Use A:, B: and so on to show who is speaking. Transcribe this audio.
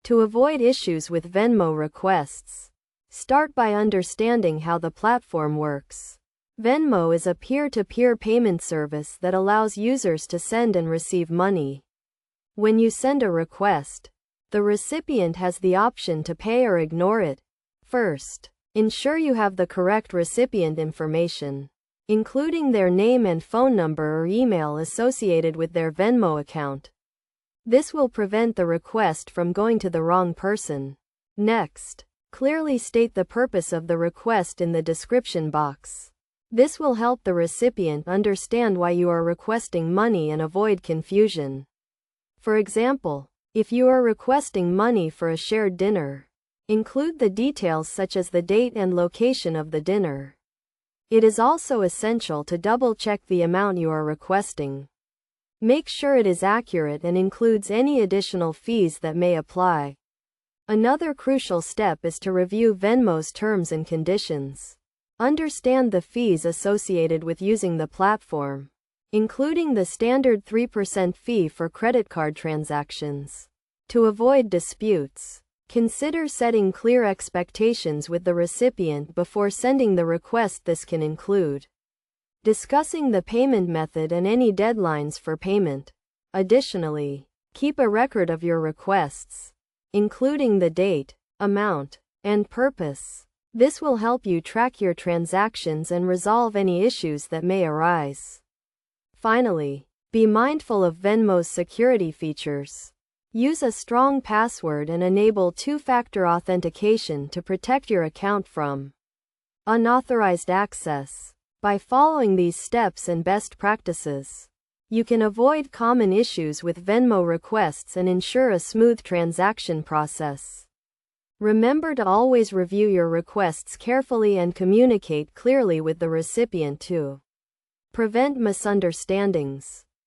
A: To avoid issues with Venmo requests, start by understanding how the platform works. Venmo is a peer-to-peer payment service that allows users to send and receive money. When you send a request, the recipient has the option to pay or ignore it. First, ensure you have the correct recipient information, including their name and phone number or email associated with their Venmo account. This will prevent the request from going to the wrong person. Next, clearly state the purpose of the request in the description box. This will help the recipient understand why you are requesting money and avoid confusion. For example, if you are requesting money for a shared dinner, include the details such as the date and location of the dinner. It is also essential to double-check the amount you are requesting. Make sure it is accurate and includes any additional fees that may apply. Another crucial step is to review Venmo's terms and conditions. Understand the fees associated with using the platform, including the standard 3% fee for credit card transactions. To avoid disputes, consider setting clear expectations with the recipient before sending the request. This can include discussing the payment method and any deadlines for payment. Additionally, keep a record of your requests, including the date, amount, and purpose. This will help you track your transactions and resolve any issues that may arise. Finally, be mindful of Venmo's security features. Use a strong password and enable two-factor authentication to protect your account from unauthorized access. By following these steps and best practices, you can avoid common issues with Venmo requests and ensure a smooth transaction process. Remember to always review your requests carefully and communicate clearly with the recipient to prevent misunderstandings.